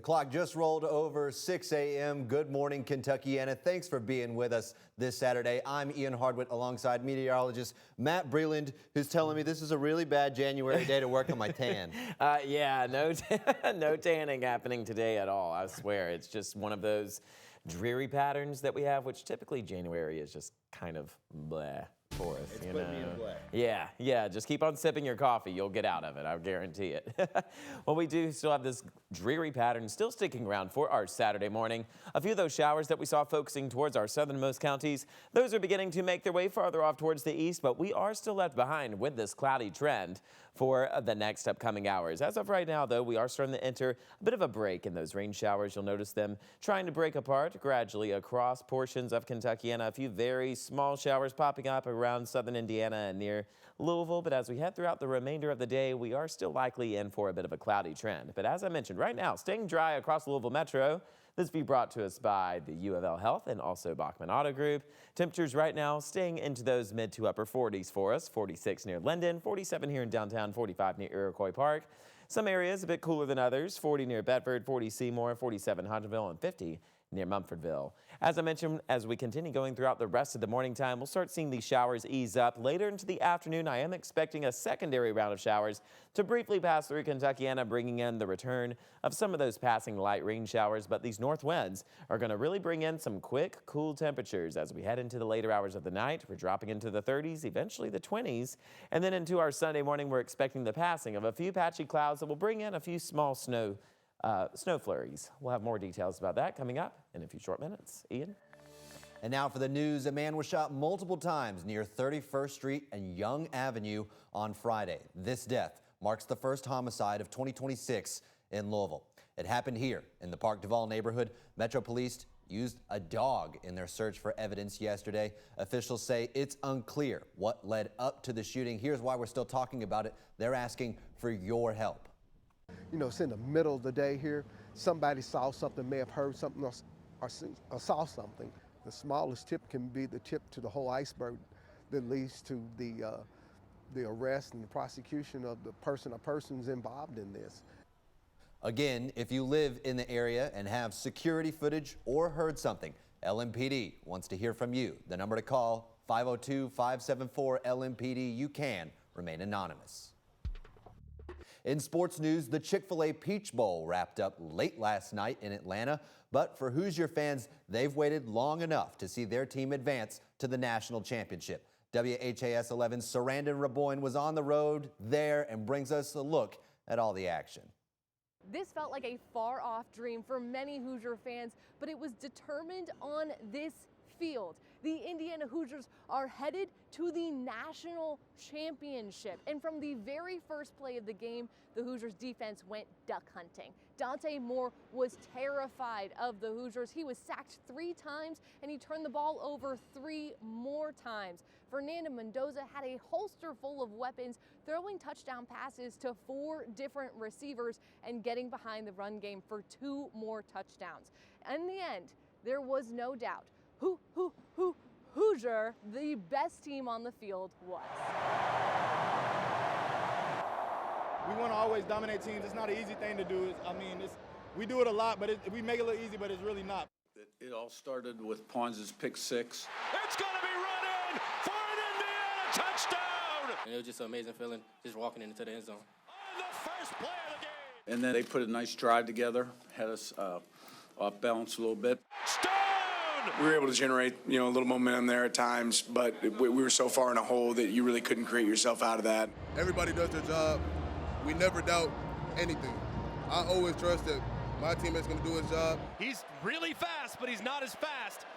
clock just rolled over 6 a.m. Good morning, Kentuckiana. Thanks for being with us this Saturday. I'm Ian Hardwick alongside meteorologist Matt Breland, who's telling me this is a really bad January day to work on my tan. Yeah, no tanning happening today at all. I swear, it's just one of those dreary patterns that we have, which typically January is just kind of bleh for us. It's putting me in bleh. Yeah, just keep on sipping your coffee. You'll get out of it, I guarantee it. Well, we do still have this dreary pattern still sticking around for our Saturday morning. A few of those showers that we saw focusing towards our southernmost counties, those are beginning to make their way farther off towards the east, but we are still left behind with this cloudy trend for the next upcoming hours. As of right now, though, we are starting to enter a bit of a break in those rain showers. You'll notice them trying to break apart gradually across portions of Kentuckiana. A few very small showers popping up around southern Indiana and near Louisville, but as we head throughout the remainder of the day, we are still likely in for a bit of a cloudy trend. But as I mentioned, right now, staying dry across Louisville Metro. This be brought to us by the U of L Health and also Bachman Auto Group. Temperatures right now staying into those mid to upper 40s for us. 46 near Linden, 47 here in downtown, 45 near Iroquois Park. Some areas a bit cooler than others. 40 near Bedford, 40 Seymour, 47 Hodgenville, and 50 near Mumfordville. As I mentioned, as we continue going throughout the rest of the morning time, we'll start seeing these showers ease up. Later into the afternoon, I am expecting a secondary round of showers to briefly pass through Kentuckiana, bringing in the return of some of those passing light rain showers. But these north winds are going to really bring in some quick, cool temperatures as we head into the later hours of the night. We're dropping into the 30s, eventually the 20s. And then into our Sunday morning, we're expecting the passing of a few patchy clouds that will bring in a few small snow flurries. We'll have more details about that coming up in a few short minutes. Ian? And now for the news. A man was shot multiple times near 31st Street and Young Avenue on Friday. This death marks the first homicide of 2026 in Louisville. It happened here in the Park Duval neighborhood. Metro Police used a dog in their search for evidence yesterday. Officials say it's unclear what led up to the shooting. Here's why we're still talking about it. They're asking for your help. You know, it's in the middle of the day here. Somebody saw something, may have heard something else, or saw something. The smallest tip can be the tip to the whole iceberg that leads to the arrest and the prosecution of the person or persons involved in this. Again, if you live in the area and have security footage or heard something, LMPD wants to hear from you. The number to call, 502-574-LMPD. You can remain anonymous. In sports news, the Chick-fil-A Peach Bowl wrapped up late last night in Atlanta. But for Hoosier fans, they've waited long enough to see their team advance to the national championship. WHAS 11's Sarandon Raboyne was on the road there and brings us a look at all the action. This felt like a far-off dream for many Hoosier fans, but it was determined on this field. The Indiana Hoosiers are headed to the national championship. And from the very first play of the game, the Hoosiers defense went duck hunting. Dante Moore was terrified of the Hoosiers. He was sacked 3 times and he turned the ball over 3 more times. Fernando Mendoza had a holster full of weapons, throwing touchdown passes to 4 different receivers and getting behind the run game for 2 more touchdowns. In the end, there was no doubt Hoosier, the best team on the field, was. We want to always dominate teams. It's not an easy thing to do. We do it a lot, but we make it a little easy, but it's really not. It all started with Pons' pick 6. It's going to be running for an Indiana touchdown! And it was just an amazing feeling, just walking into the end zone. On the first play of the game. And then they put a nice drive together, had us off balance a little bit. We were able to generate, a little momentum there at times, but we were so far in a hole that you really couldn't create yourself out of that. Everybody does their job. We never doubt anything. I always trust that my teammate's going to do his job. He's really fast, but he's not as fast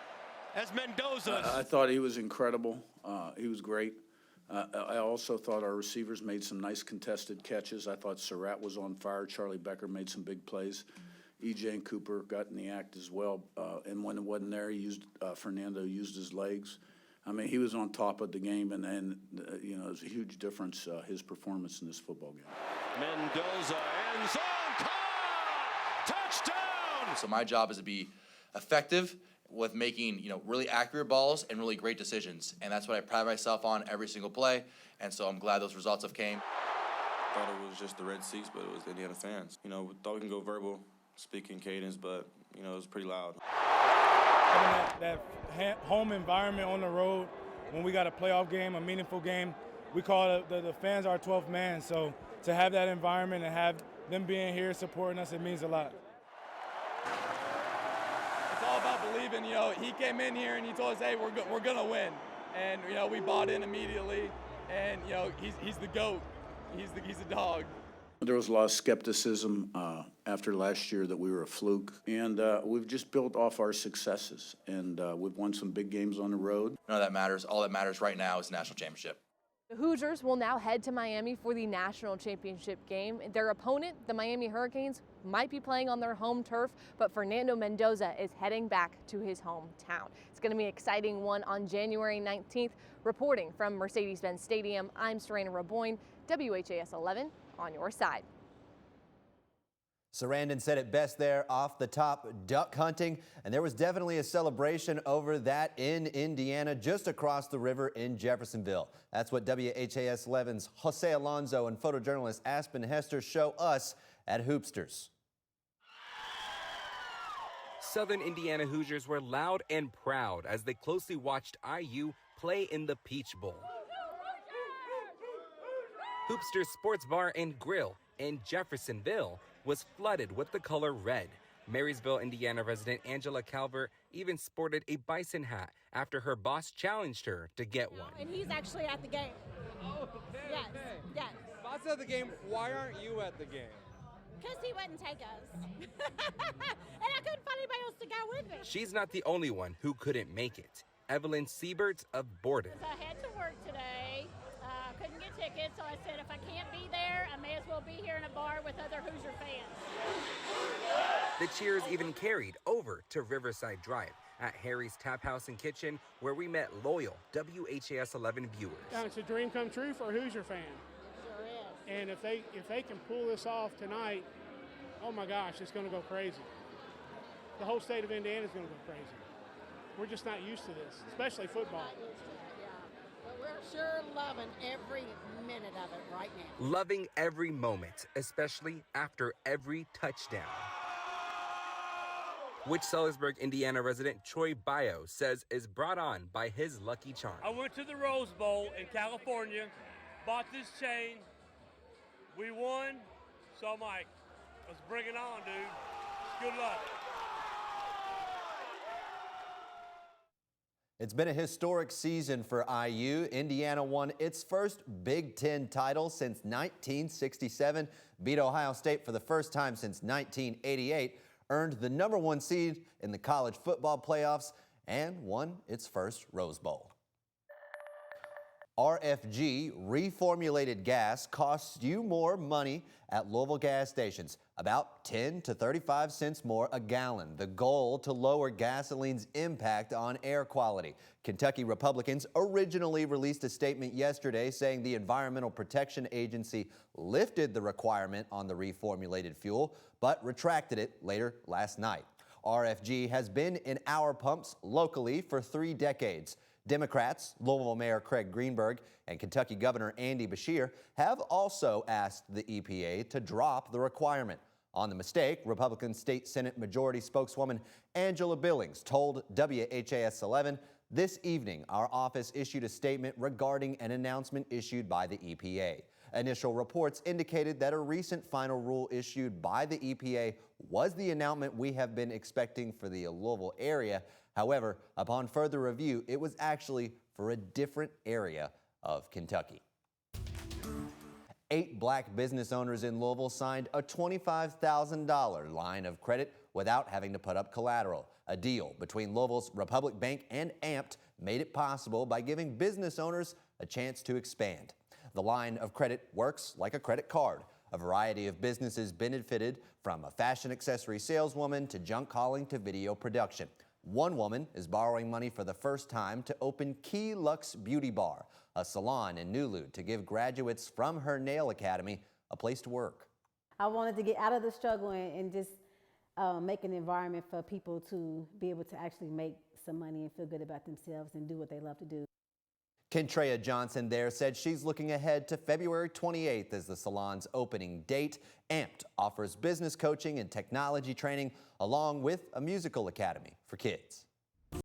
as Mendoza. I thought he was incredible. He was great. I also thought our receivers made some nice contested catches. I thought Surratt was on fire. Charlie Becker made some big plays. EJ and Cooper got in the act as well, and when it wasn't there, Fernando used his legs. I mean, he was on top of the game, and it was a huge difference, his performance in this football game. Mendoza, end zone, touchdown! So my job is to be effective with making, really accurate balls and really great decisions, and that's what I pride myself on every single play, and so I'm glad those results have came. Thought it was just the Red Seats, but it was the Indiana fans. Thought we can go verbal speaking cadence, but, you know, it was pretty loud. Having that home environment on the road, when we got a playoff game, a meaningful game, we call it the fans our 12th man. So to have that environment and have them being here supporting us, it means a lot. It's all about believing. You know, he came in here and he told us, hey, we're going to win. And, you know, we bought in immediately. And, you know, he's the GOAT. He's the dog. There was a lot of skepticism after last year that we were a fluke, and we've just built off our successes, and we've won some big games on the road. None of that matters. All that matters right now is the national championship. The Hoosiers will now head to Miami for the national championship game. Their opponent, the Miami Hurricanes, might be playing on their home turf, but Fernando Mendoza is heading back to his hometown. It's going to be an exciting one on January 19th. Reporting from Mercedes-Benz Stadium, I'm Serena Raboyne, WHAS 11 on your side. Sarandon said it best there off the top, duck hunting, and there was definitely a celebration over that in Indiana, just across the river in Jeffersonville. That's what WHAS 11's Jose Alonso and photojournalist Aspen Hester show us at Hoopsters. Southern Indiana Hoosiers were loud and proud as they closely watched IU play in the Peach Bowl. Hoopsters Sports Bar and Grill in Jeffersonville was flooded with the color red. Marysville, Indiana resident Angela Calvert even sported a bison hat after her boss challenged her to get one. And he's actually at the game. Oh, okay, yes, okay. Yes. Boss at the game, why aren't you at the game? Because he wouldn't take us. And I couldn't find anybody else to go with me. She's not the only one who couldn't make it. Evelyn Siebert of Borden. I had to work today. Couldn't get tickets, so I said if I can't be there, I may as well be here in a bar with other Hoosier fans. The cheers even carried over to Riverside Drive at Harry's Tap House and Kitchen, where we met loyal WHAS 11 viewers. It's a dream come true for a Hoosier fan. Sure is. And if they can pull this off tonight, oh my gosh, it's going to go crazy. The whole state of Indiana is going to go crazy. We're just not used to this, especially football. We're sure loving every minute of it right now. Loving every moment, especially after every touchdown. Which Sellersburg, Indiana resident Troy Bio says is brought on by his lucky charm. I went to the Rose Bowl in California, bought this chain, we won, so I'm like, let's bring it on, dude. Good luck. It's been a historic season for IU. Indiana won its first Big Ten title since 1967, beat Ohio State for the first time since 1988, earned the #1 seed in the college football playoffs, and won its first Rose Bowl. RFG reformulated gas costs you more money at Louisville gas stations, about 10 to 35 cents more a gallon. The goal to lower gasoline's impact on air quality. Kentucky Republicans originally released a statement yesterday saying the Environmental Protection Agency lifted the requirement on the reformulated fuel, but retracted it later last night. RFG has been in our pumps locally for 3 decades. Democrats, Louisville Mayor Craig Greenberg and Kentucky Governor Andy Beshear have also asked the EPA to drop the requirement. On the mistake, Republican State Senate Majority Spokeswoman Angela Billings told WHAS 11, this evening our office issued a statement regarding an announcement issued by the EPA. Initial reports indicated that a recent final rule issued by the EPA was the announcement we have been expecting for the Louisville area. However, upon further review, it was actually for a different area of Kentucky. 8 black business owners in Louisville signed a $25,000 line of credit without having to put up collateral. A deal between Louisville's Republic Bank and Amped made it possible by giving business owners a chance to expand. The line of credit works like a credit card. A variety of businesses benefited, from a fashion accessory saleswoman to junk hauling to video production. One woman is borrowing money for the first time to open Key Lux Beauty Bar, a salon in Newlood, to give graduates from her nail academy a place to work. I wanted to get out of the struggle and just make an environment for people to be able to actually make some money and feel good about themselves and do what they love to do. Kentuckiana Johnson there said she's looking ahead to February 28th as the salon's opening date. Amped offers business coaching and technology training along with a musical academy for kids.